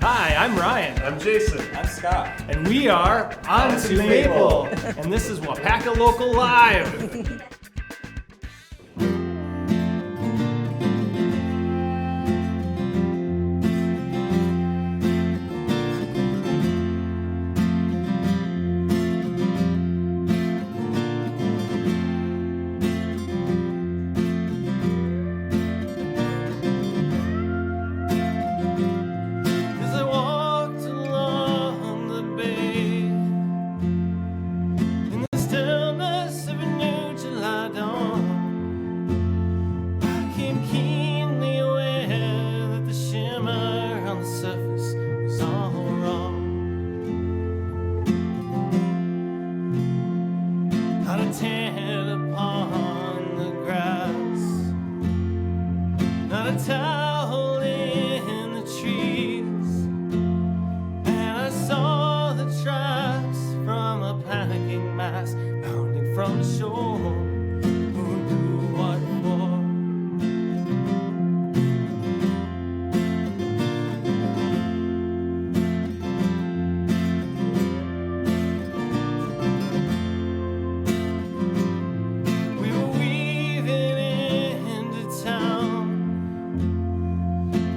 Hi, I'm Ryan. I'm Jason. I'm Scott. And we are Onto Maple. And this is Waupaca Local Live. Towel in the trees, and I saw the tracks from a panicking mass pounding from the shore. Who knew what for? We were weaving into town.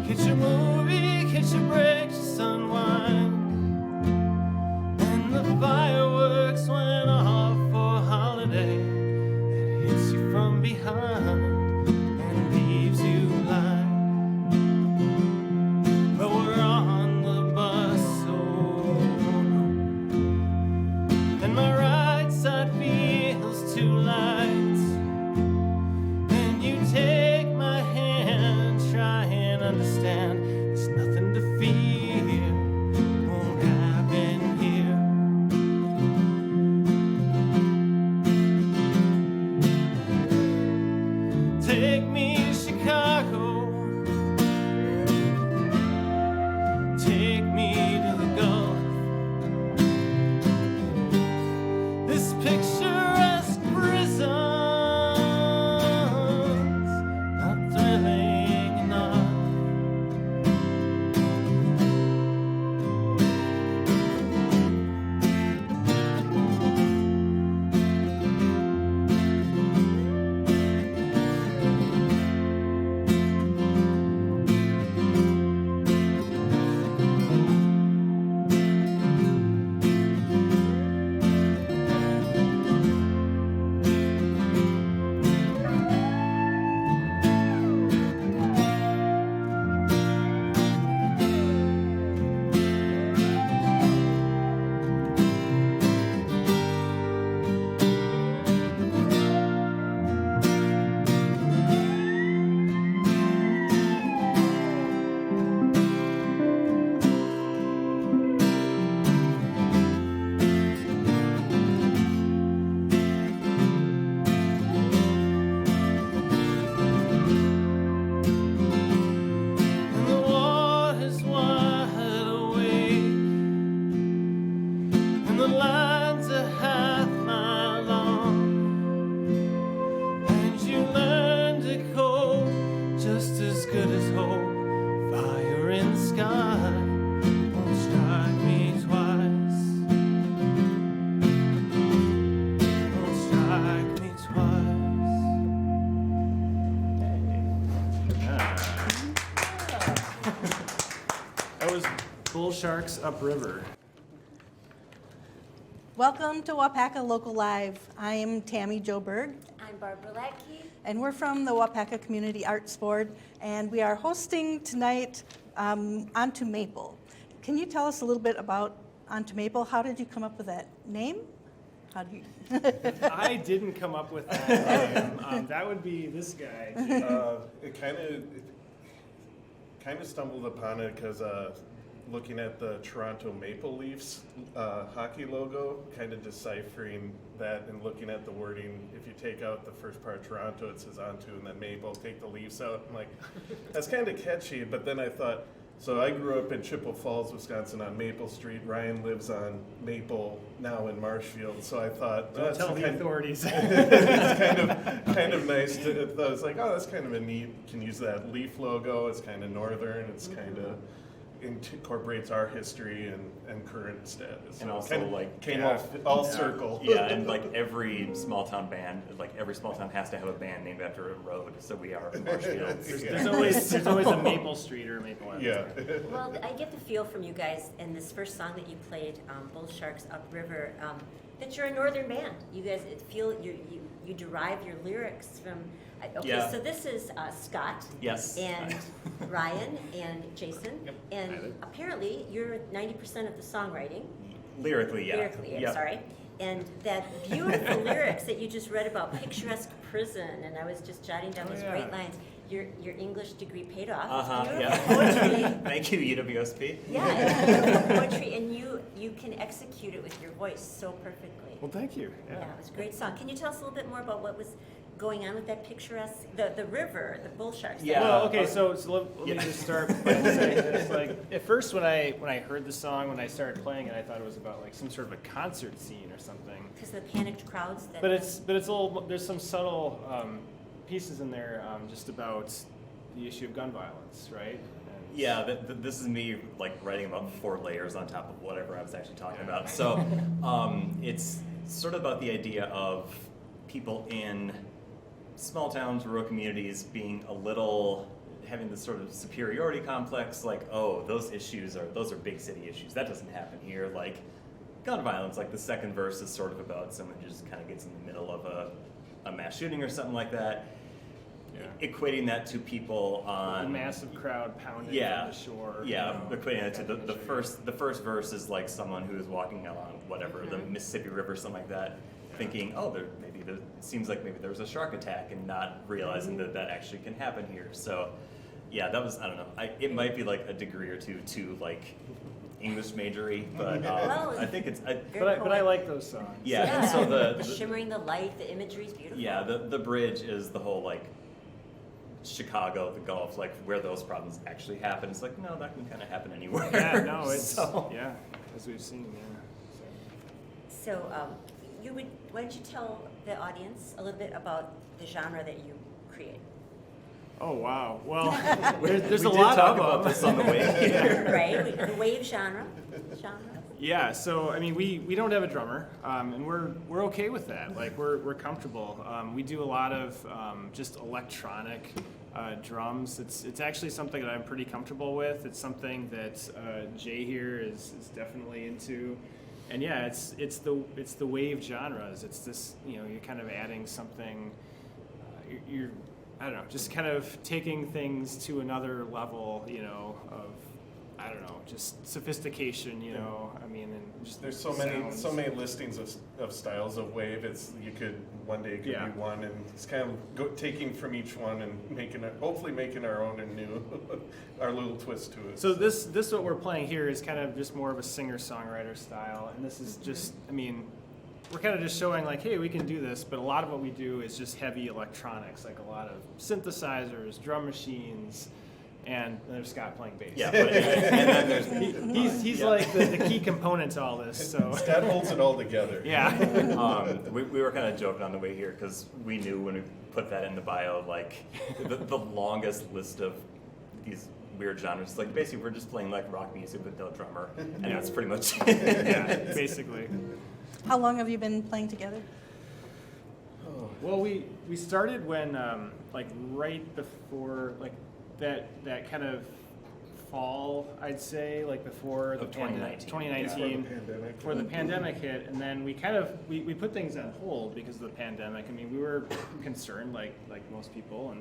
Catch a movie, catch a break, just unwind. And the fireworks went off for a holiday. It hits you from behind and leaves you blind. But we're on the bus, oh no. And my right side feels too light. And you take my hand, try and understand. There's nothing to fear, won't happen here. Take me to Chicago, take me to the Gulf. This picturesque prison's not thrilling enough. And the water's wide awake, and the lines are half mile long, and you learn to cope just as good as hope. Fire in the sky won't strike me twice, won't strike me twice. That was Bull Sharks Upriver. Welcome to Waupaca Local Live. I am Tammy Joberg, I'm Barbara Latke. and we're from the Waupaca Community Arts Board, and we are hosting tonight Onto Maple. Can you tell us a little bit about Onto Maple? How did you come up with that name? How do you? I didn't come up with that name. That would be this guy. It kind of stumbled upon it because looking at the Toronto Maple Leafs hockey logo, kind of deciphering that and looking at the wording. If you take out the first part Toronto, it says onto, and then Maple, take the Leafs out. I'm like, that's kind of catchy. But then I thought, so I grew up in Chippewa Falls, Wisconsin on Maple Street. Ryan lives on Maple now in Marshfield. So I thought, Don't tell the authorities. It's kind of nice. I was like, oh, that's kind of a neat. Can use that leaf logo. It's kind of northern. It's kind of incorporates our history and current status. And So also, kind of like, came yeah. all circle. Yeah, and like every small town band, like every small town has to have a band named after a road. So we are Marshfield. There's always a Maple Street or Maple Avenue. Yeah. Well, I get the feel from you guys in this first song that you played, Bull Sharks Upriver, that you're a northern band. You guys you derive your lyrics from. Okay, Yeah. so this is Scott. Yes. And Ryan and Jason, Yep. and apparently you're 90% of the songwriting. Lyrically, yeah. Lyrically, I'm Yep. sorry. And that beautiful lyrics that you just read about picturesque prison, and I was just jotting down those great lines. Your English degree paid off. It's beautiful Yeah. poetry. Thank you, UWSP. Yeah, it's beautiful poetry, and you can execute it with your voice so perfectly. Well, thank you. Yeah, it was a great song. Can you tell us a little bit more about what was going on with that picturesque, the river, the bull sharks? Yeah. Well, okay, so let me Yeah. just start by saying this. Like, at first, when I heard the song, when I started playing it, I thought it was about like some sort of a concert scene or something. Because of the panicked crowds. That But it's a little. There's some subtle pieces in there just about the issue of gun violence, right? And Yeah, this is me like writing about 4 layers on top of whatever I was actually talking about. So it's sort of about the idea of people in small towns, rural communities being having this sort of superiority complex, like, oh, those are big city issues. That doesn't happen here. Like gun violence, like the second verse is sort of about someone who just kind of gets in the middle of a mass shooting or something like that. Yeah. Equating that to people a on massive crowd pounding Yeah. on the shore. yeah, you know, equating it to that kind the of shit. first verse is like someone who is walking along whatever the Mississippi River, something like that, thinking, oh, it seems like maybe there was a shark attack, and not realizing that actually can happen here. So, yeah, that was, I don't know. It might be like a degree or two too like English majory, but Well, I think it's But I like those songs. yeah. And so the shimmering, the light, the imagery is beautiful. yeah, the bridge is the whole like Chicago, the Gulf, like where those problems actually happen. It's like, no, that can kind of happen anywhere. Yeah, no, it's So- yeah, as we've seen. Yeah. So. So, why don't you tell the audience a little bit about the genre that you create? Oh wow. Well, there's we a did lot talk of about them. this on the way here. Right? The wave genre. Yeah, so I mean, we don't have a drummer, and we're okay with that. Like we're comfortable. We do a lot of just electronic drums. It's actually something that I'm pretty comfortable with. It's something that Jay here is definitely into, and yeah, it's the wave genres. It's this, you know, you're kind of adding something. You're I don't know, just kind of taking things to another level, you know, of, I don't know, just sophistication, you know. I mean, and just There's so many listings of styles of wave. One day it could Yeah. be one, and it's kind of taking from each one and hopefully making our own and new, our little twist to it. So this what we're playing here is kind of just more of a singer-songwriter style, and this is just, I mean, we're kind of just showing like, hey, we can do this, but a lot of what we do is just heavy electronics, like a lot of synthesizers, drum machines, and there's Scott playing bass. Yeah, but, and then there's He's yeah. like the key component to all this. So Scott holds it all together. yeah. we were kind of joking on the way here because we knew when we put that in the bio, like the longest list of these weird genres. Like basically, we're just playing like rock music with no drummer, and that's pretty much it. Yeah, basically. How long have you been playing together? Well, we started when like right before like that kind of fall, I'd say, like before the Of 2019. 2019, Before the pandemic. before the pandemic hit, and then we put things on hold because of the pandemic. I mean, we were concerned, like most people,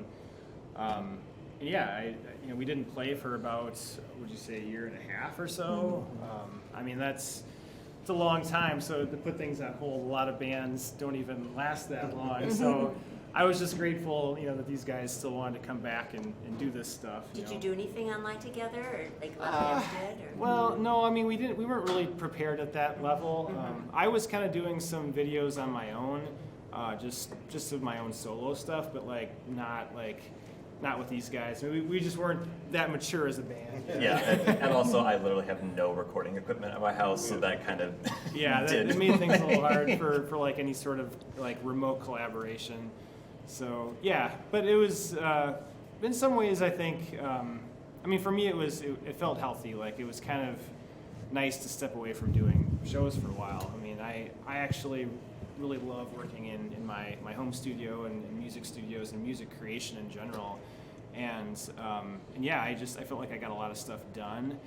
and yeah, we didn't play for about, would you say, a year and a half or so. I mean, it's a long time, so to put things on hold, a lot of bands don't even last that long. So I was just grateful, that these guys still wanted to come back and do this stuff. Did you do anything online together, or like other bands did? Or? Well, no, I mean, we weren't really prepared at that level. I was kind of doing some videos on my own, just of my own solo stuff, but not with these guys. I mean, we just weren't that mature as a band. Yeah, and also I literally have no recording equipment at my house, so that kind of Yeah, did. it made things a little hard for like any sort of like remote collaboration. So yeah, but it was in some ways I think I mean, for me, it felt healthy. Like, it was kind of nice to step away from doing shows for a while. I mean, I actually really love working in my home studio and music studios and music creation in general. And yeah, I felt like I got a lot of stuff done,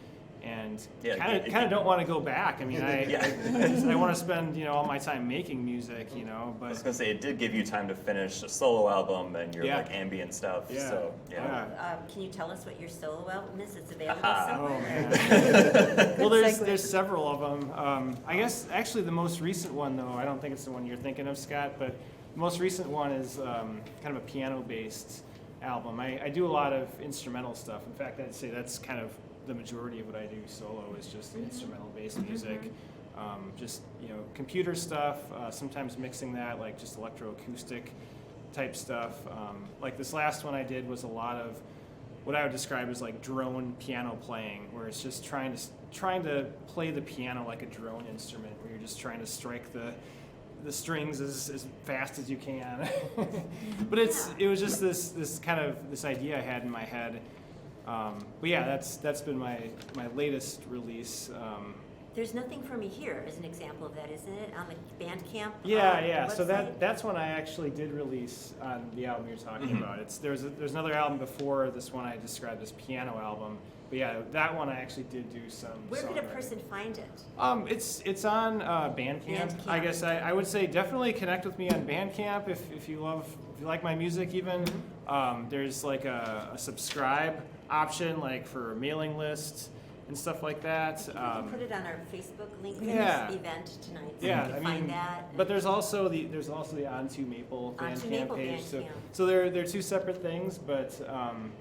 and kind of don't want to go back. I mean, I want to spend all my time making music, But I was gonna say it did give you time to finish a solo album and your like ambient stuff. Yeah. So yeah. Can you tell us what your solo album is? It's available Oh somewhere. man. Well, Good segue. there's several of them. I guess actually the most recent one, though, I don't think it's the one you're thinking of, Scott, but the most recent one is kind of a piano-based album. I do a lot of instrumental stuff. In fact, I'd say that's kind of the majority of what I do solo is just instrumental-based music. Just computer stuff. Sometimes mixing that, like just electroacoustic type stuff. Like this last one I did was a lot of what I would describe as like drone piano playing, where it's just trying to play the piano like a drone instrument, where you're just trying to strike the strings as fast as you can. But it was just this kind of this idea I had in my head. But yeah, that's been my latest release. There's Nothing for Me Here is an example of that, isn't it? On the Bandcamp Yeah. So website? that's one I actually did release on the album you're talking about. There's another album before this one I described as piano album. But yeah, that one I actually did do some. Where could a songwriting. person find it? It's on Bandcamp. I guess I would say definitely connect with me on Bandcamp if you like my music even. There's like a subscribe option like for a mailing list and stuff like that. We can put it on our Facebook link for Yeah. this event tonight, so Yeah, you can I find mean, that. but there's also the Onto Maple Onto Bandcamp Maple page. Bandcamp. So they're two separate things, but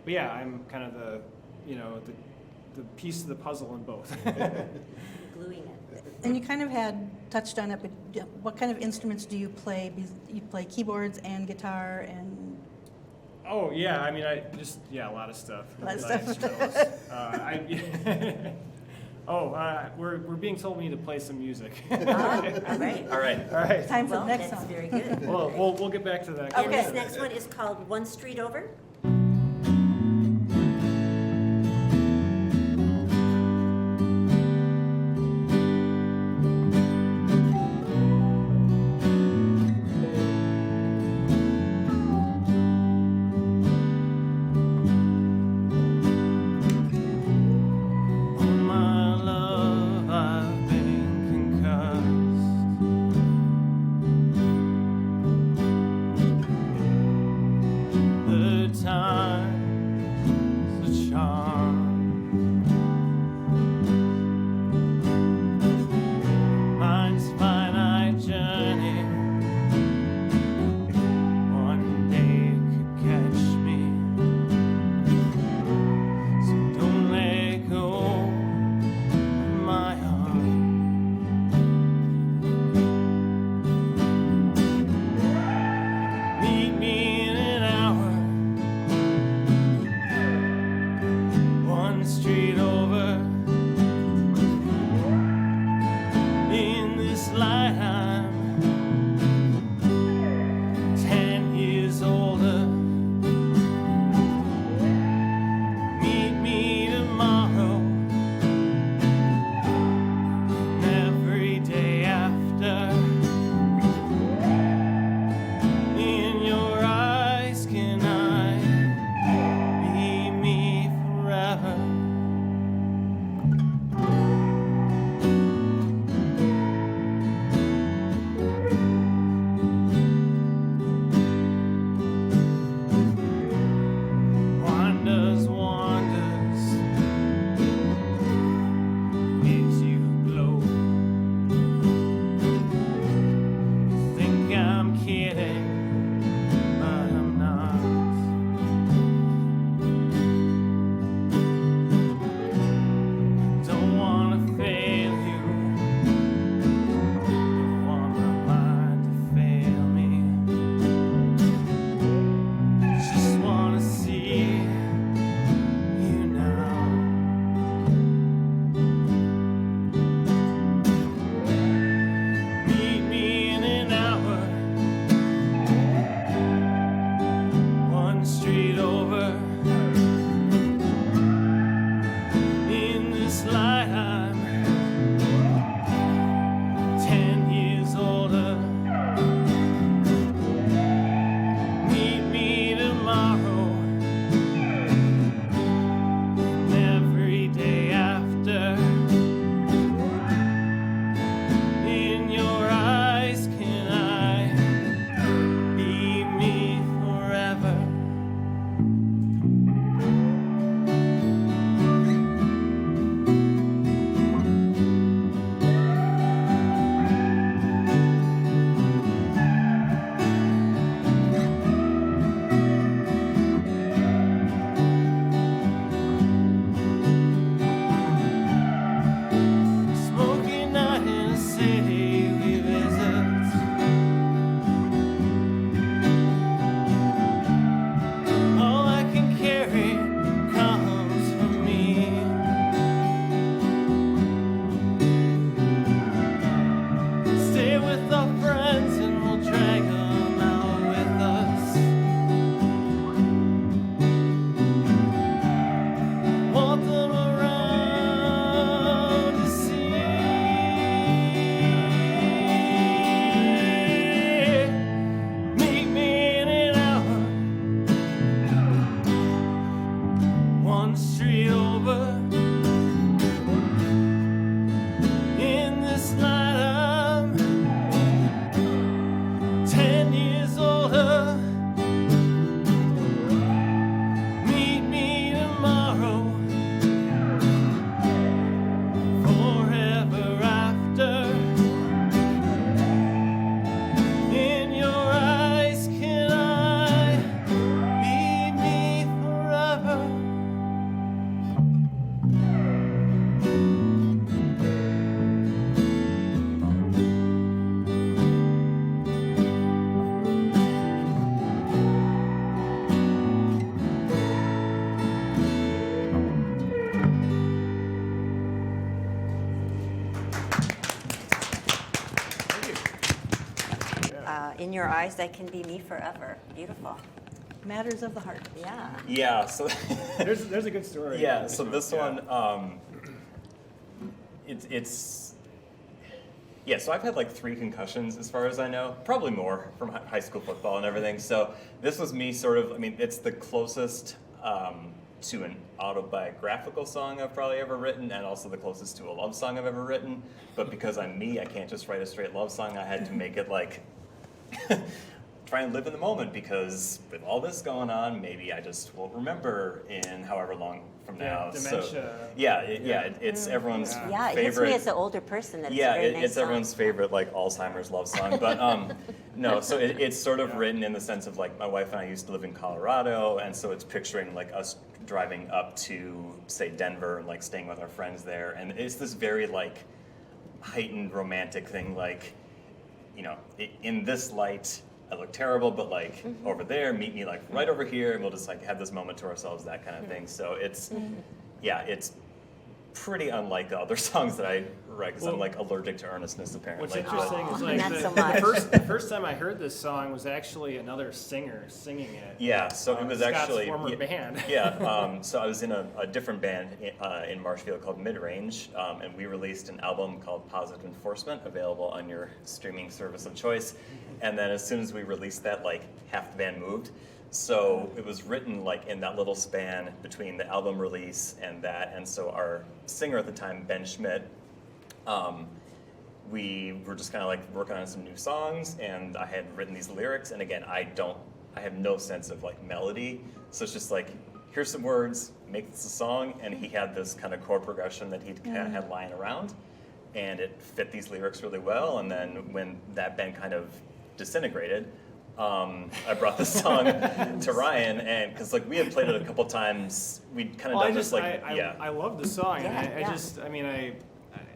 yeah, I'm kind of the the piece of the puzzle in both. Gluing it. And you kind of had touched on it, but what kind of instruments do you play? You play keyboards and guitar and... Oh yeah, I mean a lot of stuff. A lot of stuff. We're being told we need to play some music. All right. All right. All right. Time for Well, the next that's song. very good. Well, we'll get back to that. And this next one is called One Street Over. The In your eyes, that can be me forever. Beautiful. Matters of the heart. Yeah. Yeah, so There's a good story. yeah, so this one, so I've had like 3 concussions as far as I know, probably more from high school football and everything. So this was me sort of, I mean, it's the closest to an autobiographical song I've probably ever written, and also the closest to a love song I've ever written. But because I'm me, I can't just write a straight love song. I had to make it like, try and live in the moment, because with all this going on, maybe I just won't remember in however long from now. Dementia. So, it's everyone's Yeah, it hits favorite. me as an older person that it's Yeah, a very nice it's song. everyone's favorite like Alzheimer's love song. But no, so it's sort of written in the sense of like my wife and I used to live in Colorado, and so it's picturing like us driving up to say Denver and like staying with our friends there, and it's this very like heightened romantic thing, like, you know, in this light I look terrible, but like over there, meet me like right over here, and we'll just like have this moment to ourselves, that kind of thing. So it's it's pretty unlike the other songs that I write, because I'm like allergic to earnestness apparently. What's interesting is like Not the, so much. the first time I heard this song was actually another singer singing it. Yeah, so it was Scott's actually former band. So I was in a different band in Marshfield called Midrange, and we released an album called Positive Enforcement, available on your streaming service of choice. And then as soon as we released that, like half the band moved. So it was written like in that little span between the album release and that. And so our singer at the time, Ben Schmidt, we were just kind of like working on some new songs, and I had written these lyrics. And again, I have no sense of like melody. So it's just like, here's some words, make this a song. And he had this kind of chord progression that he'd kind of had lying around, and it fit these lyrics really well. And then when that band kind of disintegrated, I brought this song to Ryan, and because like we had played it a couple times, we'd kind of done this like I love the song, Yeah, and yeah.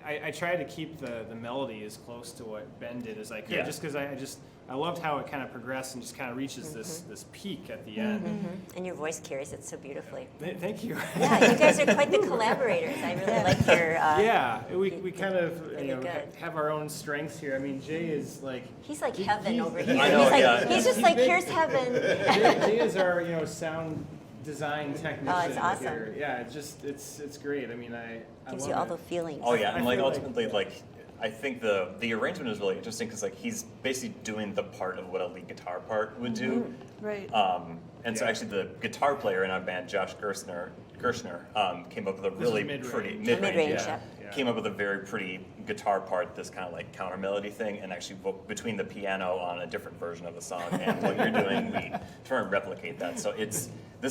I tried to keep the melody as close to what Ben did as I could, Yeah. just because I loved how it kind of progressed and just kind of reaches this peak at the end. And your voice carries it so beautifully. Thank you. Yeah, you guys are quite the collaborators. I really like your. Yeah, we kind of Really good. have our own strengths here. I mean, Jay is like He's like he- heaven he's- over here. I know, he's like yeah. he's just like here's heaven. Jay is our sound design technician. Oh, it's awesome. Here. Yeah, it's great. I mean, I Gives love you all it. the feelings. Oh yeah, I and like feel like- ultimately, like I think the arrangement is really interesting, because like he's basically doing the part of what a lead guitar part would do. Right. And so Yeah. actually the guitar player in our band, Josh Gershner, came up with a This is really mid-range. pretty Mid-range, yeah. yeah. Came up with a very pretty guitar part, this kind of like counter melody thing, and actually between the piano on a different version of the song and what you're doing, we try and replicate that. So this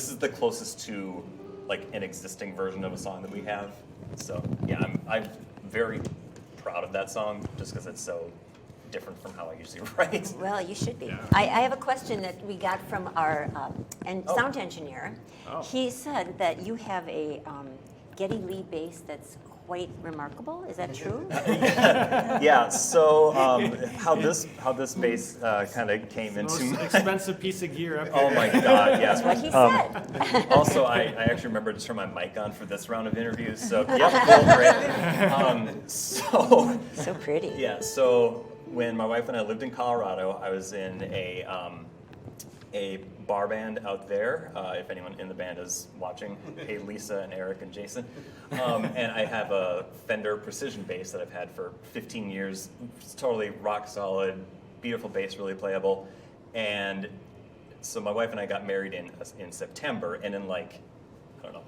is the closest to like an existing version of a song that we have. So yeah, I'm very proud of that song, just because it's so different from how I usually write. Well, you should be. Yeah. I have a question that we got from our sound engineer. Oh. He said that you have a Geddy Lee bass that's quite remarkable. Is that true? Yeah. So how this bass kind of came Most into. expensive piece of gear up here. Oh my God! Yes. What he said. Also, I actually remembered to turn my mic on for this round of interviews. So yep, cool, great. So pretty. Yeah. So when my wife and I lived in Colorado, I was in a bar band out there. If anyone in the band is watching, hey Lisa and Eric and Jason. And I have a Fender Precision bass that I've had for 15 years. It's totally rock solid, beautiful bass, really playable. And so my wife and I got married in September, and in like, I don't know,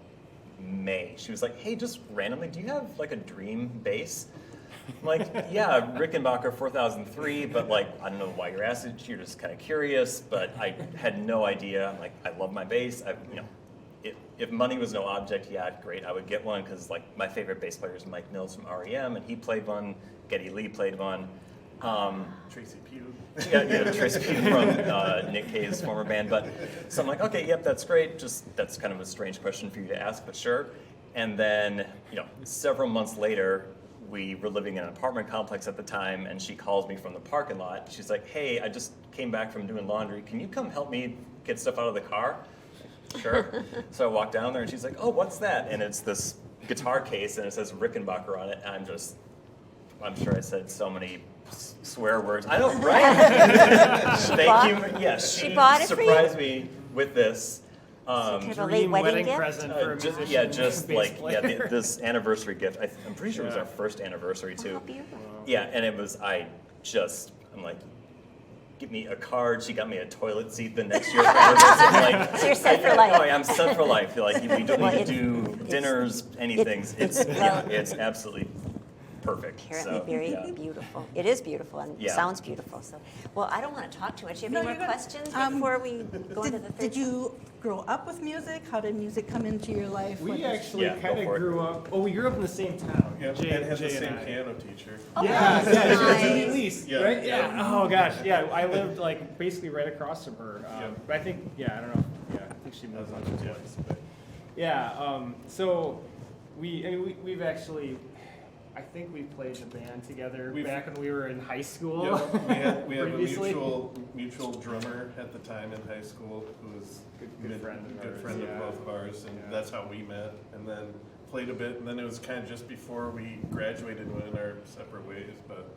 May, she was like, hey, just randomly, do you have like a dream bass? I'm like, yeah, Rickenbacker 4003, but like, I don't know why you're asking, you're just kind of curious, but I had no idea. I'm like, I love my bass. If money was no object, yeah, great, I would get one, because like my favorite bass player is Mike Mills from REM, and he played one, Geddy Lee played one. Tracy Pugh. Yeah, Tracy Pugh from Nick Cave's former band. But so I'm like, okay, yep, that's great. Just that's kind of a strange question for you to ask, but sure. And then, several months later, we were living in an apartment complex at the time, and she calls me from the parking lot. She's like, hey, I just came back from doing laundry. Can you come help me get stuff out of the car? Sure. So I walk down there, and she's like, oh, what's that? And it's this guitar case, and it says Rickenbacker on it, and I'm just, I'm sure I said so many swear words. I know, right? Thank you. Yes, She bought it for you? surprised me with this. Kind of a late Dream wedding gift? present for a Just, musician, yeah, just bass like player. this anniversary gift. I'm pretty sure it was Yeah. our first anniversary Oh, too. how beautiful. Yeah, and it was. I'm like, give me a card. She got me a toilet seat the next year for anniversary. Like, So you're set for life. Oh, yeah, I'm set for life. Like, we don't Well, need to it's- do dinners, anything. it's- well- It's absolutely perfect. Apparently So, very yeah. beautiful. It is beautiful and Yeah. sounds beautiful. So, well, I don't want to talk too much. Do you have No, any you're more good. questions before we go into the third? Did you grow up with music? How did music come into your life? We What- actually Yeah, go kind of for it. grew up. Oh, we grew up in the same town. Yep, Jay, and had the Jay same and I. piano teacher. Oh, Yeah, that's yeah, nice. Julie Lease, Yeah, right? yeah. Yeah. Oh gosh, yeah. I lived like basically right across from her. Yeah. But I think, yeah, I don't know. Yeah, I think she moved on to Yeah. twice. But yeah, so we've actually, I think we played in a band together We've- back when we were in high school. Yeah, we have a Previously. mutual drummer at the time in high school who was Good friend of good ours, friend yeah. of both of ours, and Yeah. that's how we met. And then played a bit, and then it was kind of just before we graduated, went in our separate ways. But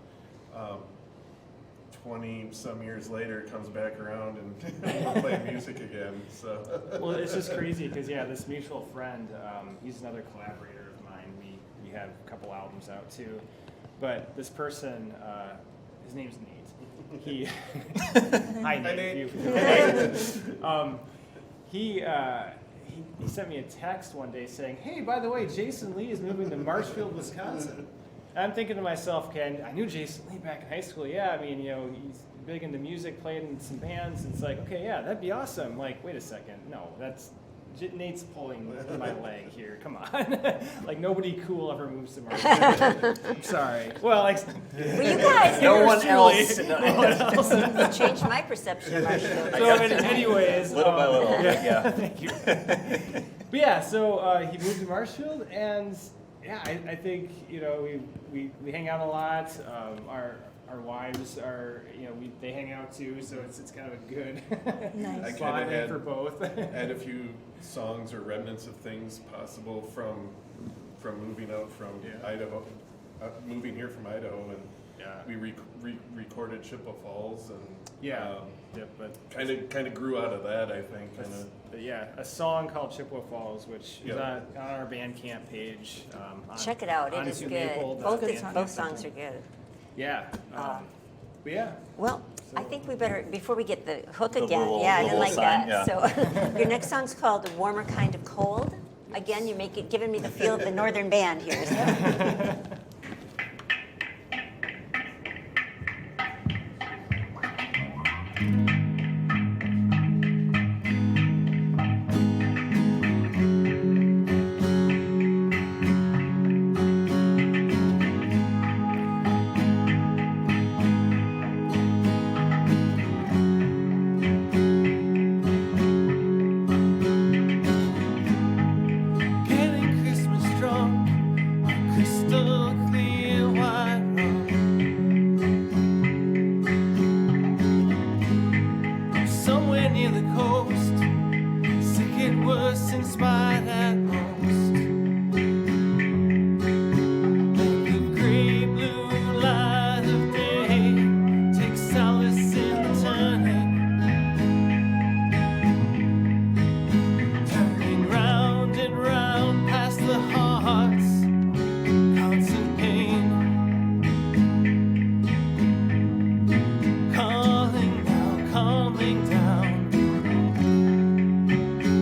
20 some years later, it comes back around and we're playing music again. So Well, it's just crazy because yeah, this mutual friend, he's another collaborator of mine. We have a couple albums out too, but this person, his name's Nate. He, hi Nate. He sent me a text one day saying, "Hey, by the way, Jason Lee is moving to Marshfield, Wisconsin." And I'm thinking to myself, okay, I knew Jason Lee back in high school. Yeah, I mean, you know, he's big into music, played in some bands. It's like, okay, yeah, that'd be awesome. Like, wait a second, no, that's Nate's pulling my leg here. Come on, like nobody cool ever moves to Marshfield. I'm sorry. Well, like, Well, you guys, No yours one truly. else. you changed my perception of Marshfield. So, anyways, Little by little. yeah. Thank you. But yeah, so he moved to Marshfield, and yeah, I think you know we hang out a lot. Our wives are they hang out too, so it's kind of a good Nice. I kinda bonding had- for both. had a few songs or remnants of things possible from moving out from Yeah. Idaho, moving here from Idaho, and Yeah. we recorded Chippewa Falls, and Yeah. Yep, but kind of grew out of that, I think. but yeah, a song called Chippewa Falls, which is Yeah. on our Bandcamp page. On, Check it out. It on is to good. Maple. Both songs are good. Yeah. But yeah. Well, I think we better, before we get the hook The again, little- yeah, I the didn't like little that. sign, So your next song's called Warmer Kind of Cold. Again, you make it, giving me the feel of the northern band here. So. Getting Christmas drunk on crystal clear white rum. Somewhere near the coast, sick it worse in spite at most. The gray blue light of day takes solace in the turning. Turning round and round past the heart's constant pain. Calming down,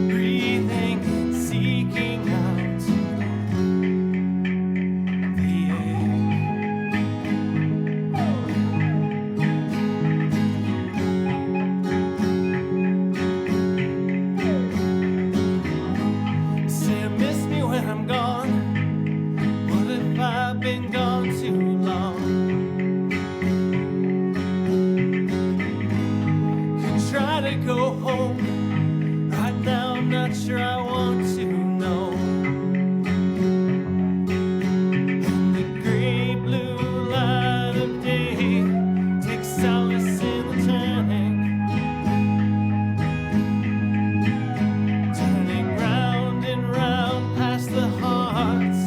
breathing and seeking out the air. Say I miss me when I'm gone. What if I've been gone too long? Could try to go home. Right now I'm not sure I want to know. And the gray blue light of day takes solace in the turning. Turning round and round past the heart's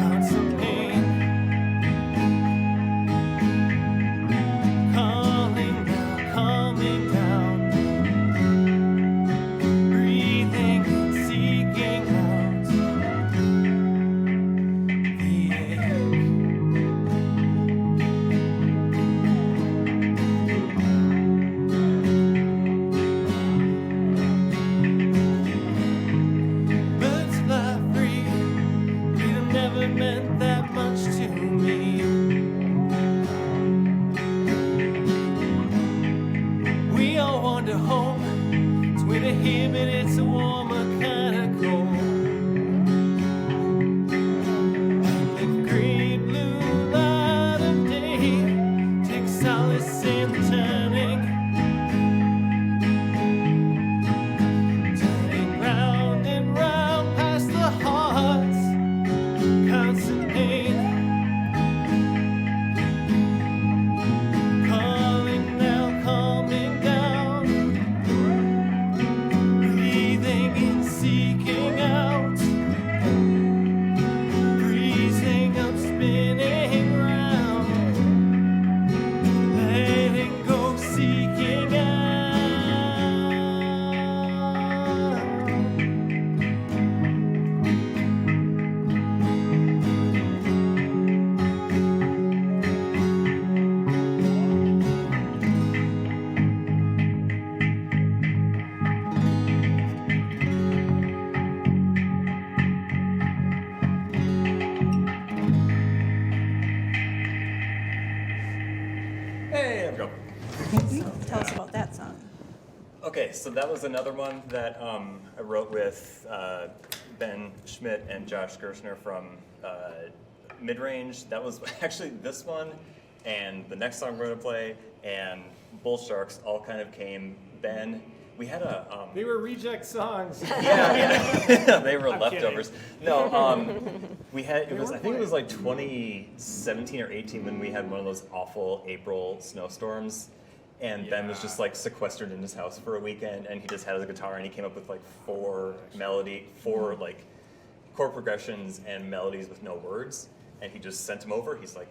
constant pain. that much to me. We all wander home. It's winter here, but it's a warmer kind of cold. The gray blue light of day takes solace in the turning round and round past the heart's constant pain. Calling now, calming down, breathing in, seeking out, breezing up, spinning round, letting go, seeking out. Hey, I'm go. Tell us about that song. Okay, so that was another one that I wrote with Ben Schmidt and Josh Gershner from Midrange. That was actually this one, and the next song we're gonna play, and Bull Sharks all kind of came. Ben, we had a They were reject songs. yeah, they were I'm leftovers. No, we had it was I think it was like 2017 or 18 when we had one of those awful April snowstorms. And Ben was just like sequestered in his house for a weekend, and he just had his guitar, and he came up with like four like chord progressions and melodies with no words, and he just sent them over. He's like,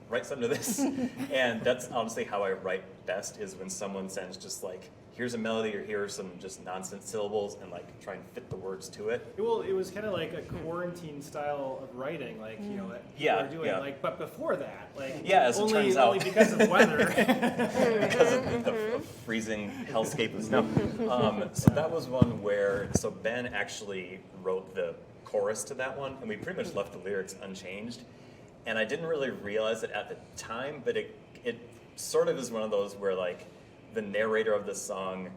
write something to this, and that's honestly how I write best, is when someone sends just like, here's a melody or here's some just nonsense syllables, and like try and fit the words to it. Well, it was kind of like a quarantine style of writing, like, you know, that people Yeah, are doing. yeah. Like, but before that, like, Yeah, as it only, turns out. only because of weather. Because of the freezing hellscape of snow. So that was one where, so Ben actually wrote the chorus to that one, and we pretty much left the lyrics unchanged. And I didn't really realize it at the time, but it sort of is one of those where like the narrator of this song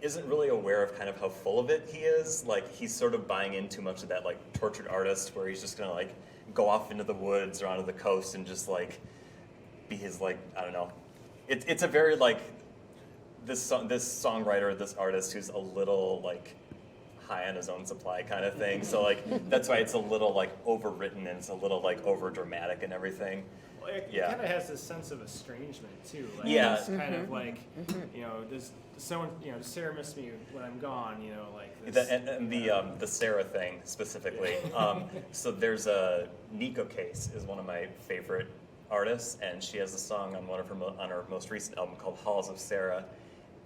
isn't really aware of kind of how full of it he is. Like he's sort of buying in too much of that like tortured artist where he's just gonna like go off into the woods or onto the coast and just like be his like, I don't know. It's a very like this songwriter, this artist who's a little like high on his own supply kind of thing. So like that's why it's a little like overwritten and it's a little like over dramatic and everything. Well, it Yeah. kind of has this sense of estrangement too. Like, Yeah. it's kind of like, you know, does someone, you know, does Sarah miss me when I'm gone? You know, like this. And the Sarah thing specifically. So there's a Nico Case is one of my favorite artists, and she has a song on on her most recent album called Halls of Sarah,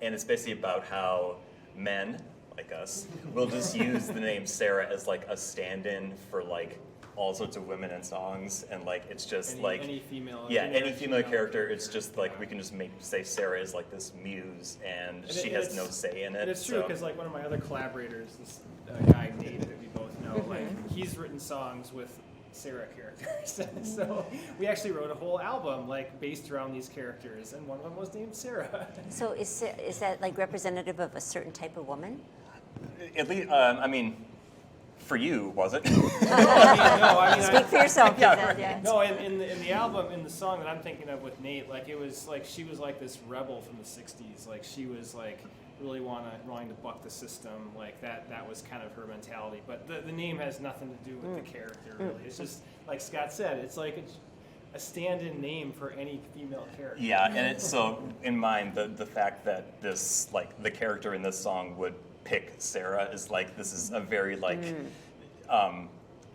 and it's basically about how men like us will just use the name Sarah as like a stand-in for like all sorts of women in songs, and like it's just any female. any female character. It's just like we can just say Sarah is like this muse, and she has no say in it. And it's true so- because like one of my other collaborators, this guy Nate that we both know, like he's written songs with Sarah characters. So we actually wrote a whole album like based around these characters, and one of them was named Sarah. So is that like representative of a certain type of woman? At least, I mean, for you, was it? Speak for yourself. Yeah. No, in the album, in the song that I'm thinking of with Nate, like it was like she was like this rebel from the '60s. Like she was like really wanting to buck the system. Like that was kind of her mentality. But the name has nothing to do with the character. Really, it's just like Scott said. It's like a stand-in name for any female character. Yeah, and it's so in mind the fact that this like the character in this song would pick Sarah is like this is a very like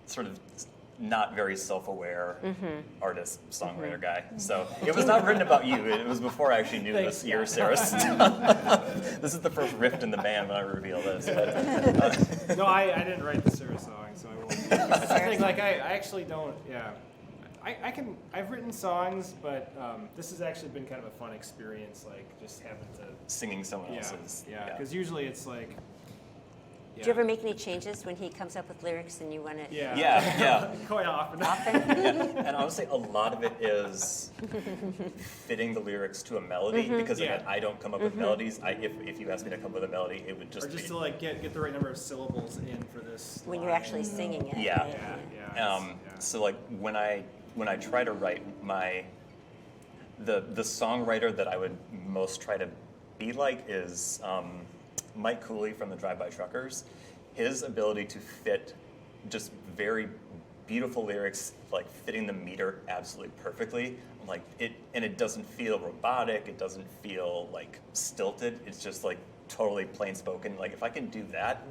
sort of not very self-aware artist songwriter guy. So it was not written about you. It was before I actually knew Thanks, this your Scott. Sarah stuff. This is the first rift in the band when I reveal this. But, No, I didn't write the Sarah song, so I won't. That's the thing. Like I actually don't. Yeah. I've written songs, but this has actually been kind of a fun experience, like just having to singing someone else's. yeah, because usually it's like Do you ever make any changes when he comes up with lyrics and you want to? Yeah. Quite often. Often? And honestly, a lot of it is fitting the lyrics to a melody because again, I don't come up with melodies. If you asked me to come up with a melody, it would just Or just be to like get the right number of syllables in for this. When you're line. actually singing it. Yeah. Yeah. So like when I try to write the songwriter that I would most try to be like is Mike Cooley from the Drive-By Truckers. His ability to fit just very beautiful lyrics, like fitting the meter absolutely perfectly, like it doesn't feel robotic. It doesn't feel like stilted. It's just like totally plain spoken. Like if I can do that.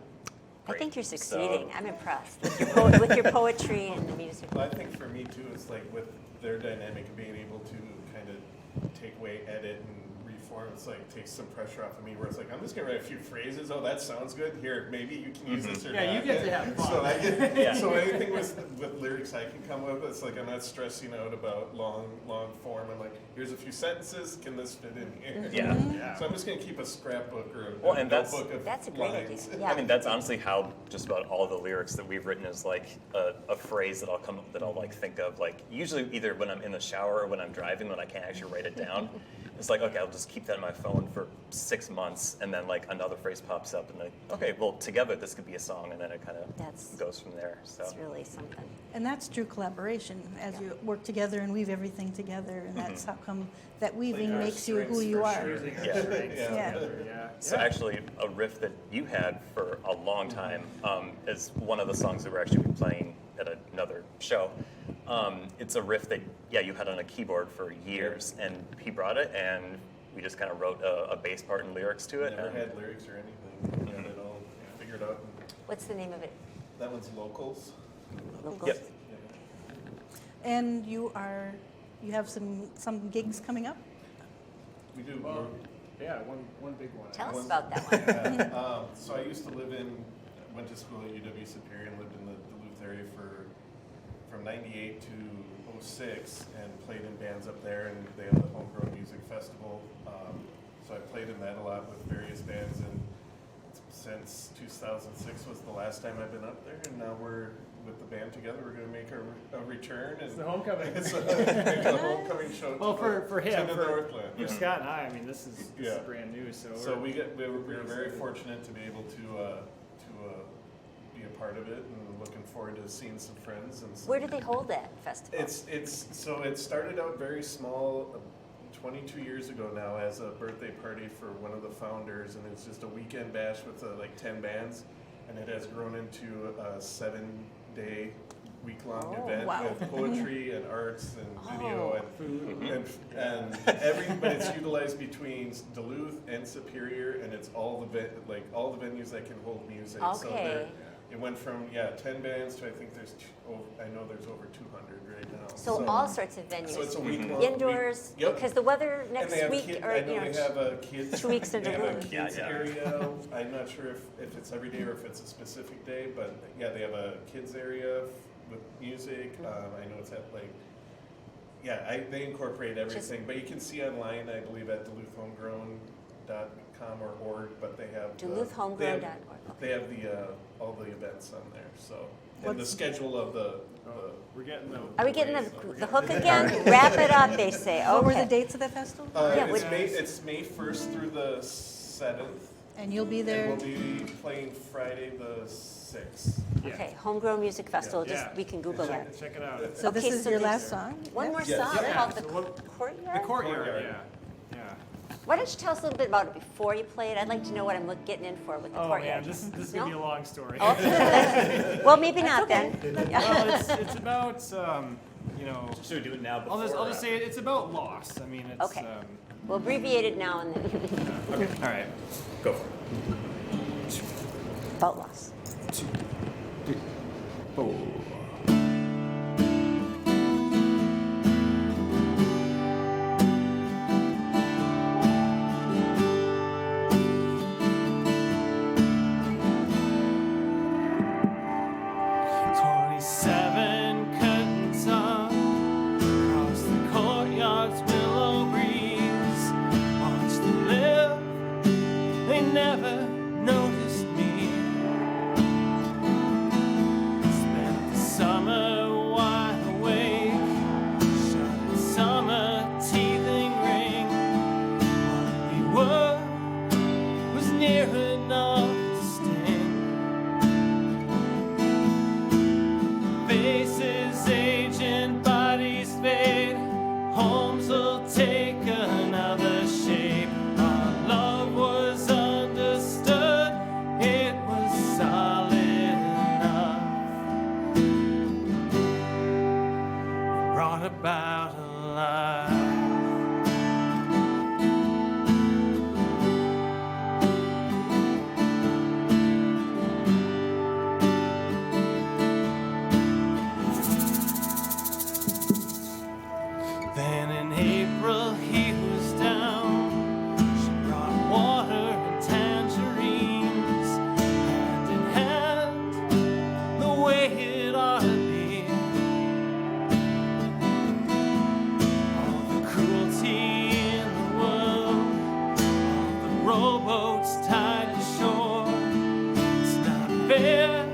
I Great. think you're So- succeeding. I'm impressed with your poetry and the music. Well, I think for me too, it's like with their dynamic of being able to kind of take away, edit, and reform, it's like takes some pressure off of me where it's like, I'm just gonna write a few phrases. Oh, that sounds good. Here, maybe you can use this or Yeah, not. you get to have fun. So I get, Yeah. so anything with lyrics I can come up with, it's like I'm not stressing out about long form. I'm like, here's a few sentences. Can this fit in here? Yeah. So I'm just gonna keep a scrapbook or Well, a and that's- notebook of That's a great lines. idea. Yeah. I mean, that's honestly how just about all the lyrics that we've written is like a phrase that I'll like think of, like usually either when I'm in the shower or when I'm driving when I can't actually write it down. It's like, okay, I'll just keep that in my phone for 6 months and then like another phrase pops up and like, okay, well together this could be a song and then it kind That's- of goes from there. So It's really something. And that's true collaboration, as you work together and weave everything together, and that's how come that weaving Our makes you who strengths you for are. sure. Using our Yeah. strengths Yeah. together, yeah. So actually, a riff that you had for a long time is one of the songs that we're actually playing at another show. It's a riff that, you had on a keyboard for years, and he brought it, and we just kind of wrote a bass part and lyrics to it. Never and- had lyrics or anything. Got it all figured out. What's the name of it? That one's Locals. Locals? Yep. And you have some gigs coming up? We do. Well, yeah, one big one. Tell us One- about that one. So I used to went to school at UW Superior and lived in the Duluth area from 98 to 06 and played in bands up there, and they have the Homegrown Music Festival. So I played in that a lot with various bands, and since 2006 was the last time I've been up there, and now we're with the band together. We're going to make a return. And It's the homecoming. It's a homecoming show. Well, to for him, the for Northland. Scott and I mean, this is Yeah. brand new, so So we're- we were very fortunate to be able to be a part of it, and looking forward to seeing some friends and. Where did they hold that festival? So it started out very small, 22 years ago now, as a birthday party for one of the founders, and it's just a weekend bash with like 10 bands, and it has grown into a 7-day, week-long Oh, event wow. with poetry and arts and video and food. but it's utilized between Duluth and Superior, and it's all the venues that can hold music. So Okay. it went from 10 bands to I think I know there's over 200 right now. So all sorts of So it's a venues. week long. Indoors, Yep. because the weather And next they have week, kid, or I know they have a kids. 2 weeks into They have a June. kids Yeah. area. I'm not sure if it's every day or if it's a specific day, but they have a kids area with music. I know it's at they incorporate everything. But you can see online, I believe, at DuluthHomegrown.com or org. But they have DuluthHomegrown.org. They have all the events on there. So and the What's- schedule of the. We're getting the. Are we getting the hook again? Wrap it up, they say. What were the Okay. dates of the festival? Yeah, It's May 1st through the 7th. And you'll be And there? we'll be playing Friday the 6th. Yeah. Okay, Homegrown Music Festival, Yeah. we can Google that. Check it out. So this Okay, is so your there's- last song? One more Yes. song Yeah, called so The what- Courtyard? The courtyard, Courtyard. yeah. Why don't you tell us a little bit about it before you play it? I'd like to know what I'm getting in for with the Oh courtyard. man, this is No? gonna be a long story. Okay. Well, maybe not then. Well, it's about Should we do it now? I'll Before, just say it's about loss. I mean, it's Okay. We'll abbreviate it now and then. okay. All right. Go for it. About loss. 2, 3, 4. Curtains up across the courtyard's willow breeze. Watch them live, they never noticed me. brought about alive. Then in April he was down. She brought water and tangerines, hand in hand, the way it ought to be. All the cruelty in the world, all the rowboats tied to shore. It's not fair,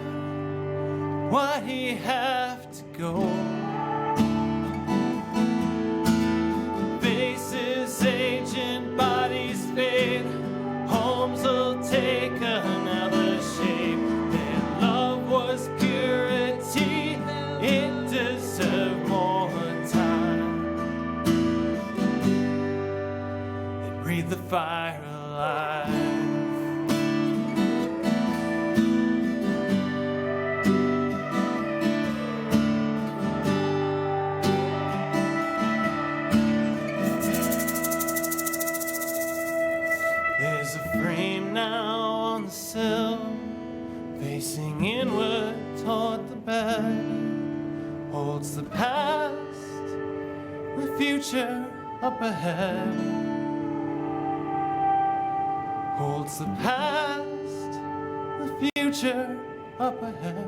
why he have to go? Aging bodies fade, homes will take another shape. Their love was purity, it deserved more time. It breathed the fire alive. There's a frame now on the sill, facing inward toward the bed. Holds the past, the future up ahead. Holds the past, the future up ahead.